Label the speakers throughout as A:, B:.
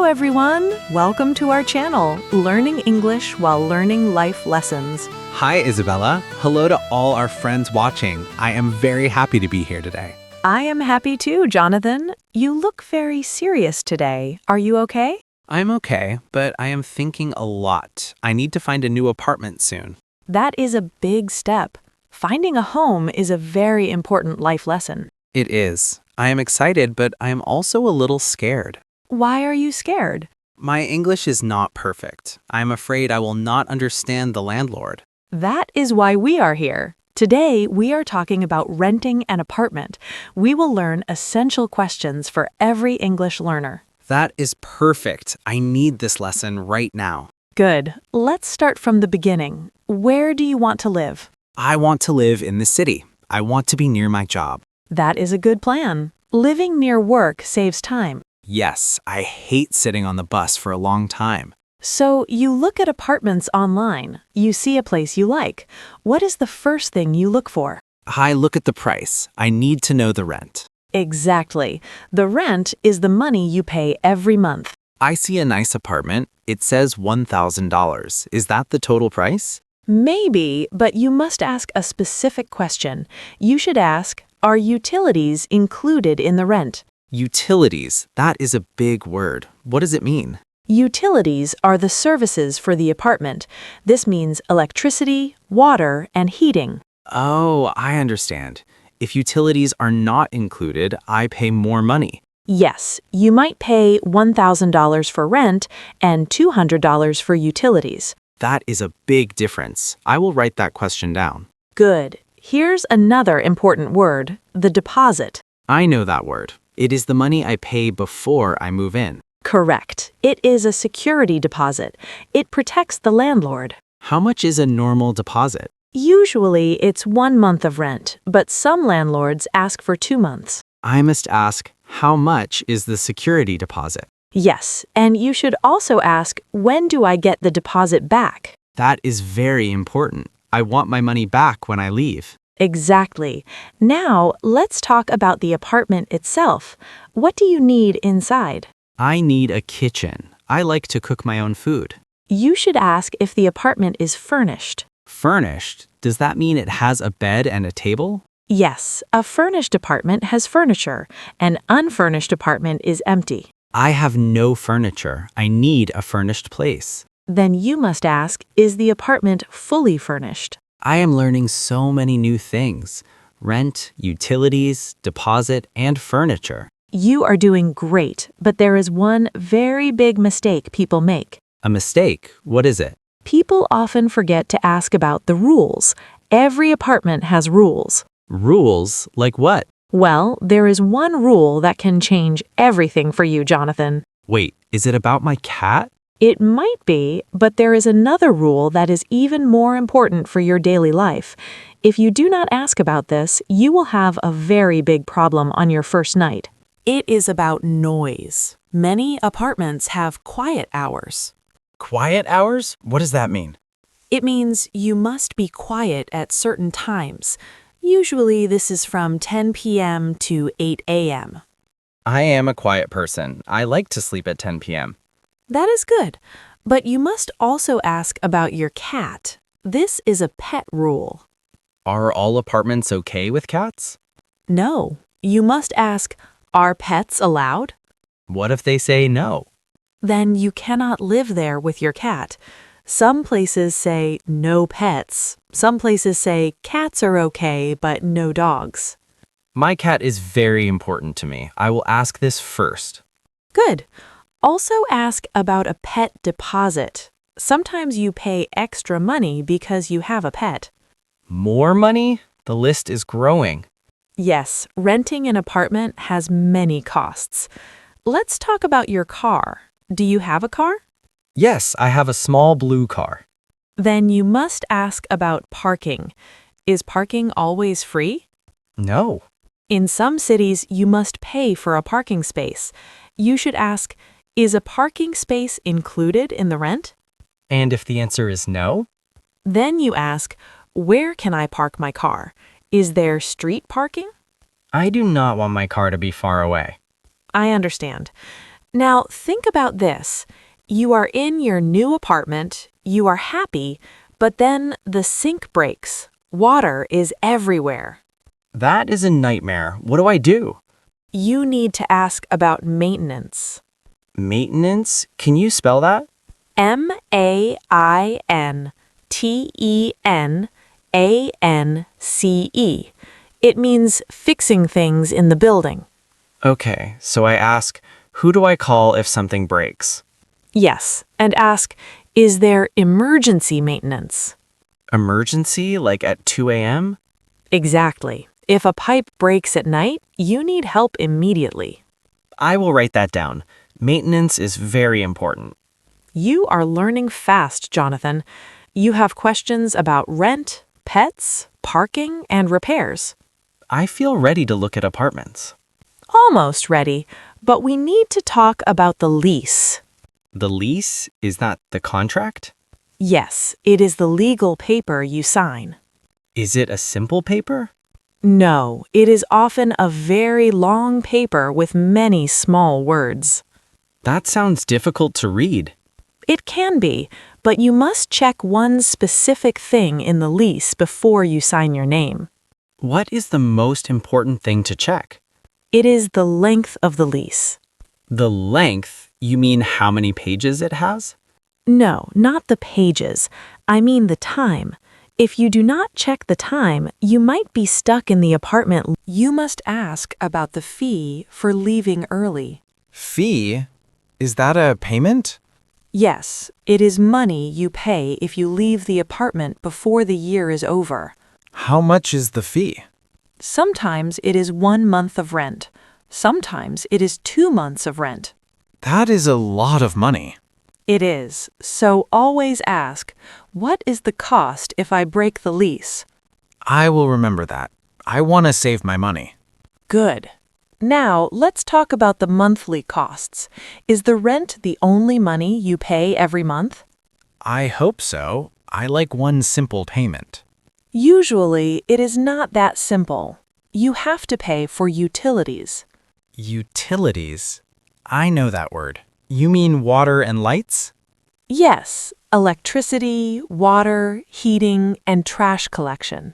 A: everyone! Welcome to our channel, Learning English while learning life lessons.
B: Hi, Isabella. Hello to all our friends watching. I am very happy to be here today.
A: I am happy too, Jonathan. You look very serious today. Are you okay?
B: I'm okay, but I am thinking a lot. I need to find a new apartment soon.
A: That is a big step. Finding a home is a very important life lesson.
B: It is. I am excited, but I am also a little scared.
A: Why are you scared?
B: My English is not perfect. I am afraid I will not understand the landlord.
A: That is why we are here. Today, we are talking about renting an apartment. We will learn essential questions for every English learner.
B: That is perfect. I need this lesson right now.
A: Good. Let's start from the beginning. Where do you want to live?
B: I want to live in the city. I want to be near my job.
A: That is a good plan. Living near work saves time.
B: Yes, I hate sitting on the bus for a long time.
A: So you look at apartments online. You see a place you like. What is the first thing you look for?
B: I look at the price. I need to know the rent.
A: Exactly. The rent is the money you pay every month.
B: I see a nice apartment. It says $1,000. Is that the total price?
A: Maybe, but you must ask a specific question. You should ask, are utilities included in the rent?
B: Utilities. That is a big word. What does it mean?
A: Utilities are the services for the apartment. This means electricity, water, and heating.
B: Oh, I understand. If utilities are not included, I pay more money.
A: Yes, you might pay $1,000 for rent and $200 for utilities.
B: That is a big difference. I will write that question down.
A: Good. Here's another important word, the deposit.
B: I know that word. It is the money I pay before I move in.
A: Correct. It is a security deposit. It protects the landlord.
B: How much is a normal deposit?
A: Usually, it's 1 month of rent, but some landlords ask for 2 months.
B: I must ask, how much is the security deposit?
A: Yes, and you should also ask, when do I get the deposit back?
B: That is very important. I want my money back when I leave.
A: Exactly. Now, let's talk about the apartment itself. What do you need inside?
B: I need a kitchen. I like to cook my own food.
A: You should ask if the apartment is furnished.
B: Furnished? Does that mean it has a bed and a table?
A: Yes, a furnished apartment has furniture. An unfurnished apartment is empty.
B: I have no furniture. I need a furnished place.
A: Then you must ask, is the apartment fully furnished?
B: I am learning so many new things. Rent, utilities, deposit, and furniture.
A: You are doing great, but there is one very big mistake people make.
B: A mistake? What is it?
A: People often forget to ask about the rules. Every apartment has rules.
B: Rules? Like what?
A: Well, there is one rule that can change everything for you, Jonathan.
B: Wait, is it about my cat?
A: It might be, but there is another rule that is even more important for your daily life. If you do not ask about this, you will have a very big problem on your first night. It is about noise. Many apartments have quiet hours.
B: Quiet hours? What does that mean?
A: It means you must be quiet at certain times. Usually this is from 10 p.m. to 8 a.m.
B: I am a quiet person. I like to sleep at 10 p.m.
A: That is good, but you must also ask about your cat. This is a pet rule.
B: Are all apartments okay with cats?
A: No, you must ask, are pets allowed?
B: What if they say no?
A: Then you cannot live there with your cat. Some places say no pets. Some places say cats are okay, but no dogs.
B: My cat is very important to me. I will ask this first.
A: Good. Also ask about a pet deposit. Sometimes you pay extra money because you have a pet.
B: More money? The list is growing.
A: Yes, renting an apartment has many costs. Let's talk about your car. Do you have a car?
B: Yes, I have a small blue car.
A: Then you must ask about parking. Is parking always free?
B: No.
A: In some cities, you must pay for a parking space. You should ask, is a parking space included in the rent?
B: And if the answer is no?
A: Then you ask, where can I park my car? Is there street parking?
B: I do not want my car to be far away.
A: I understand. Now, think about this. You are in your new apartment, you are happy, but then the sink breaks. Water is everywhere.
B: That is a nightmare. What do I do?
A: You need to ask about maintenance.
B: Maintenance? Can you spell that?
A: maintenance. It means fixing things in the building.
B: Okay, so I ask, who do I call if something breaks?
A: Yes, and ask, is there emergency maintenance?
B: Emergency, like at 2 a.m.?
A: Exactly. If a pipe breaks at night, you need help immediately.
B: I will write that down. Maintenance is very important.
A: You are learning fast, Jonathan. You have questions about rent, pets, parking, and repairs.
B: I feel ready to look at apartments.
A: Almost ready, but we need to talk about the lease.
B: The lease? Is that the contract?
A: Yes, it is the legal paper you sign.
B: Is it a simple paper?
A: No, it is often a very long paper with many small words.
B: That sounds difficult to read.
A: It can be, but you must check one specific thing in the lease before you sign your name.
B: What is the most important thing to check?
A: It is the length of the lease.
B: The length? You mean how many pages it has?
A: No, not the pages. I mean the time. If you do not check the time, you might be stuck in the apartment. You must ask about the fee for leaving early.
C: Fee? Is that a payment?
A: Yes, it is money you pay if you leave the apartment before the year is over.
C: How much is the fee?
A: Sometimes it is 1 month of rent. Sometimes it is 2 months of rent.
C: That is a lot of money.
A: It is. So always ask, what is the cost if I break the lease?
C: I will remember that. I want to save my money.
A: Good. Now, let's talk about the monthly costs. Is the rent the only money you pay every month?
C: I hope so. I like one simple payment.
A: Usually, it is not that simple. You have to pay for utilities.
C: Utilities? I know that word. You mean water and lights?
A: Yes, electricity, water, heating, and trash collection.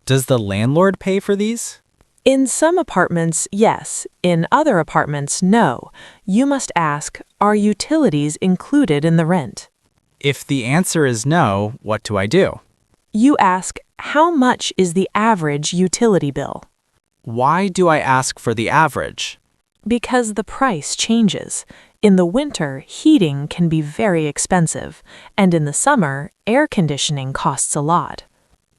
C: Does the landlord pay for these?
A: In some apartments, yes. In other apartments, no. You must ask, are utilities included in the rent?
C: If the answer is no, what do I do?
A: You ask, how much is the average utility bill?
C: Why do I ask for the average?
A: Because the price changes. In the winter, heating can be very expensive, and in the summer, air conditioning costs a lot.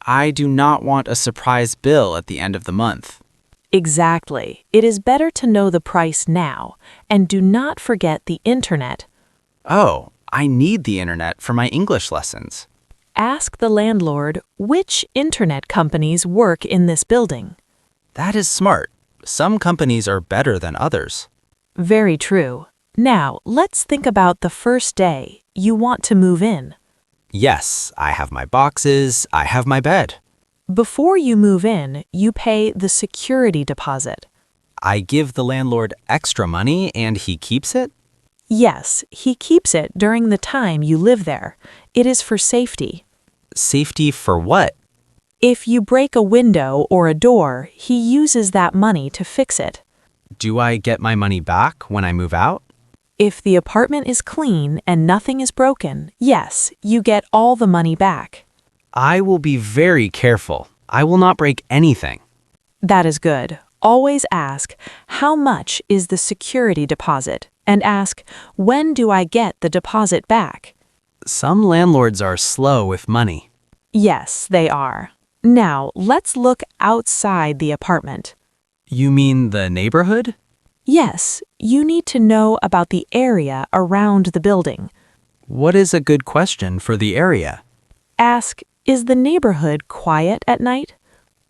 C: I do not want a surprise bill at the end of the month.
A: Exactly. It is better to know the price now, and do not forget the internet.
C: Oh, I need the internet for my English lessons.
A: Ask the landlord which internet companies work in this building.
C: That is smart. Some companies are better than others.
A: Very true. Now, let's think about the first day. You want to move in.
C: Yes, I have my boxes, I have my bed.
A: Before you move in, you pay the security deposit.
C: I give the landlord extra money and he keeps it?
A: Yes, he keeps it during the time you live there. It is for safety.
C: Safety for what?
A: If you break a window or a door, he uses that money to fix it.
C: Do I get my money back when I move out?
A: If the apartment is clean and nothing is broken, yes, you get all the money back.
C: I will be very careful. I will not break anything.
A: That is good. Always ask, how much is the security deposit? And ask, when do I get the deposit back?
C: Some landlords are slow with money.
A: Yes, they are. Now, let's look outside the apartment.
C: You mean the neighborhood?
A: Yes, you need to know about the area around the building.
C: What is a good question for the area?
A: Ask, is the neighborhood quiet at night?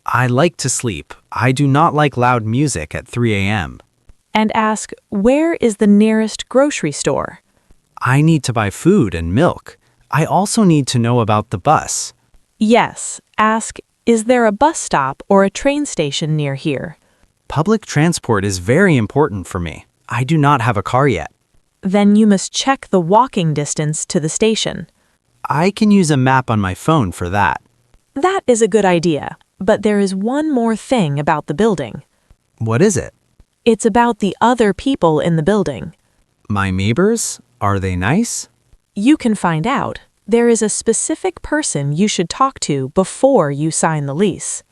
C: I like to sleep. I do not like loud music at 3 a.m.
A: And ask, where is the nearest grocery store?
C: I need to buy food and milk. I also need to know about the bus.
A: Yes, ask, is there a bus stop or a train station near here?
C: Public transport is very important for me. I do not have a car yet.
A: Then you must check the walking distance to the station.
C: I can use a map on my phone for that.
A: That is a good idea, but there is one more thing about the building.
C: What is it?
A: It's about the other people in the building.
C: My neighbors? Are they nice?
A: You can find out. There is a specific person you should talk to before you sign the lease.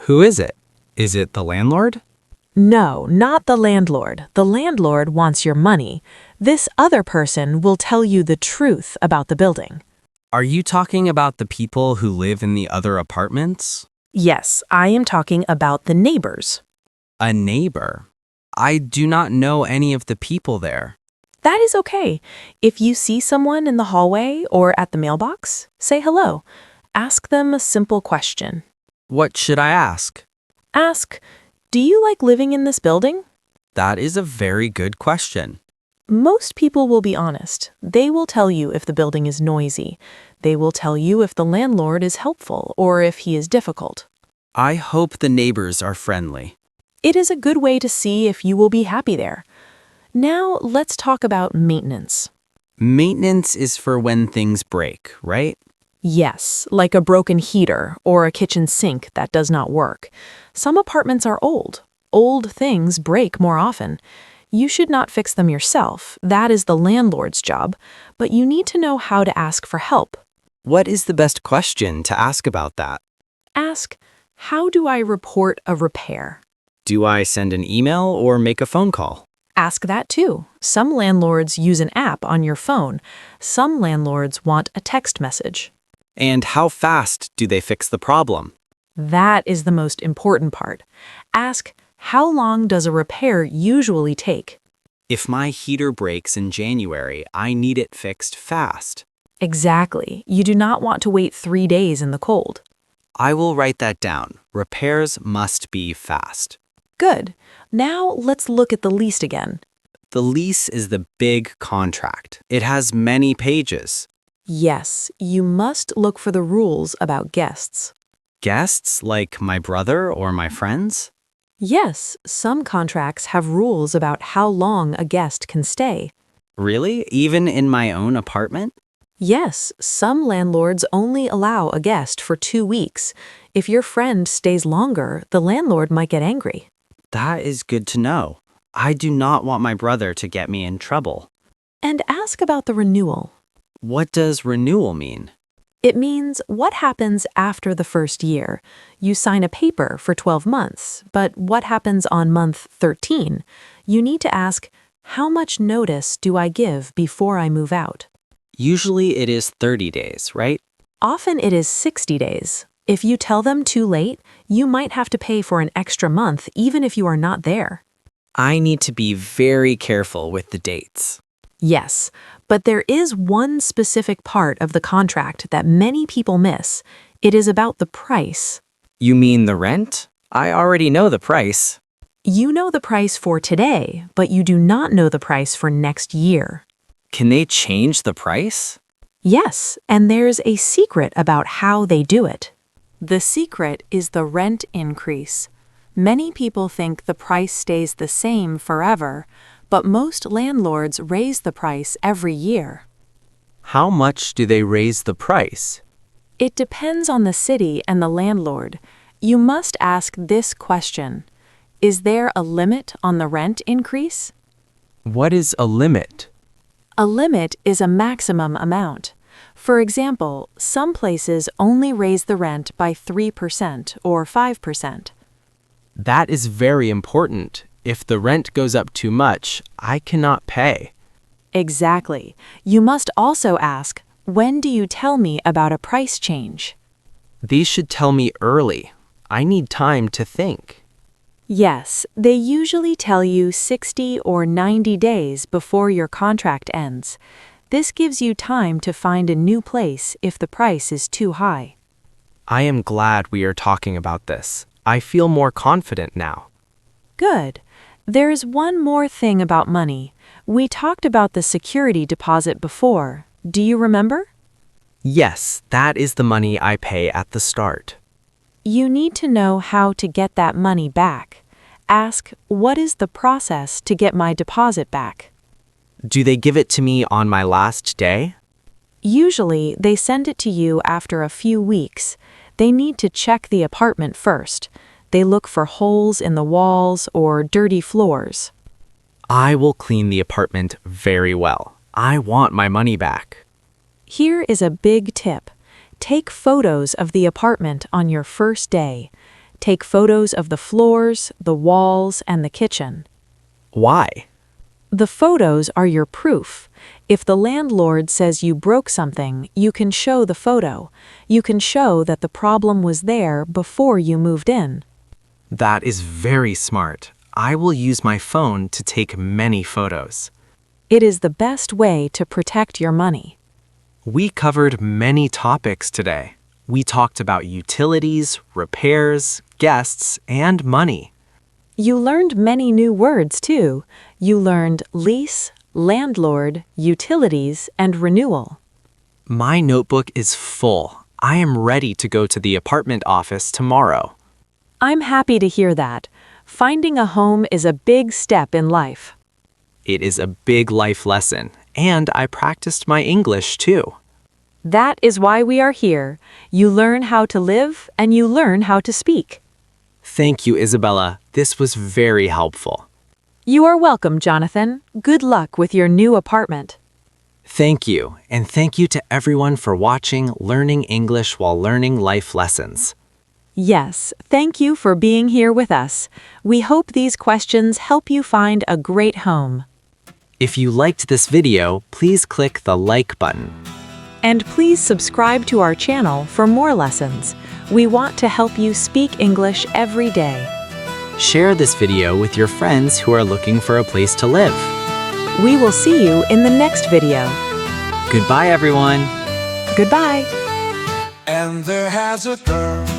C: Who is it? Is it the landlord?
A: No, not the landlord. The landlord wants your money. This other person will tell you the truth about the building.
B: Are you talking about the people who live in the other apartments?
A: Yes, I am talking about the neighbors.
B: A neighbor? I do not know any of the people there.
A: That is okay. If you see someone in the hallway or at the mailbox, say hello. Ask them a simple question.
B: What should I ask?
A: Ask, do you like living in this building?
B: That is a very good question.
A: Most people will be honest. They will tell you if the building is noisy. They will tell you if the landlord is helpful or if he is difficult.
B: I hope the neighbors are friendly.
A: It is a good way to see if you will be happy there. Now, let's talk about maintenance.
B: Maintenance is for when things break, right?
A: Yes, like a broken heater or a kitchen sink that does not work. Some apartments are old. Old things break more often. You should not fix them yourself. That is the landlord's job. But you need to know how to ask for help.
B: What is the best question to ask about that?
A: Ask, how do I report a repair?
B: Do I send an email or make a phone call?
A: Ask that too. Some landlords use an app on your phone. Some landlords want a text message.
B: And how fast do they fix the problem?
A: That is the most important part. Ask, how long does a repair usually take?
B: If my heater breaks in January, I need it fixed fast.
A: Exactly. You do not want to wait 3 days in the cold.
B: I will write that down. Repairs must be fast.
A: Good. Now let's look at the lease again.
B: The lease is the big contract. It has many pages.
A: Yes, you must look for the rules about guests.
B: Guests like my brother or my friends?
A: Yes, some contracts have rules about how long a guest can stay.
B: Really? Even in my own apartment?
A: Yes, some landlords only allow a guest for 2 weeks. If your friend stays longer, the landlord might get angry.
B: That is good to know. I do not want my brother to get me in trouble.
A: And ask about the renewal.
B: What does renewal mean?
A: It means what happens after the first year. You sign a paper for 12 months, but what happens on month 13? You need to ask, how much notice do I give before I move out?
B: Usually it is 30 days, right?
A: Often it is 60 days. If you tell them too late, you might have to pay for an extra month even if you are not there.
B: I need to be very careful with the dates.
A: Yes, but there is one specific part of the contract that many people miss. It is about the price.
B: You mean the rent? I already know the price.
A: You know the price for today, but you do not know the price for next year.
B: Can they change the price?
A: Yes, and there's a secret about how they do it. The secret is the rent increase. Many people think the price stays the same forever, but most landlords raise the price every year.
B: How much do they raise the price?
A: It depends on the city and the landlord. You must ask this question. Is there a limit on the rent increase?
B: What is a limit?
A: A limit is a maximum amount. For example, some places only raise the rent by 3% or 5%.
B: That is very important. If the rent goes up too much, I cannot pay.
A: Exactly. You must also ask, when do you tell me about a price change?
B: These should tell me early. I need time to think.
A: Yes, they usually tell you 60 or 90 days before your contract ends. This gives you time to find a new place if the price is too high.
B: I am glad we are talking about this. I feel more confident now.
A: Good. There is one more thing about money. We talked about the security deposit before. Do you remember?
B: Yes, that is the money I pay at the start.
A: You need to know how to get that money back. Ask, what is the process to get my deposit back?
B: Do they give it to me on my last day?
A: Usually, they send it to you after a few weeks. They need to check the apartment first. They look for holes in the walls or dirty floors.
B: I will clean the apartment very well. I want my money back.
A: Here is a big tip. Take photos of the apartment on your first day. Take photos of the floors, the walls, and the kitchen.
B: Why?
A: The photos are your proof. If the landlord says you broke something, you can show the photo. You can show that the problem was there before you moved in.
C: That is very smart. I will use my phone to take many photos.
A: It is the best way to protect your money.
C: We covered many topics today. We talked about utilities, repairs, guests, and money.
A: You learned many new words, too. You learned lease, landlord, utilities, and renewal.
C: My notebook is full. I am ready to go to the apartment office tomorrow.
A: I'm happy to hear that. Finding a home is a big step in life.
C: It is a big life lesson, and I practiced my English too.
A: That is why we are here. You learn how to live and you learn how to speak.
C: Thank you, Isabella. This was very helpful.
A: You are welcome, Jonathan. Good luck with your new apartment.
C: Thank you, and thank you to everyone for watching Learning English While Learning Life Lessons.
A: Yes, thank you for being here with us. We hope these questions help you find a great home.
C: If you liked this video, please click the like button.
A: And please subscribe to our channel for more lessons. We want to help you speak English every day.
C: Share this video with your friends who are looking for a place to live.
A: We will see you in the next video.
C: Goodbye, everyone.
A: Goodbye.
D: And there has a girl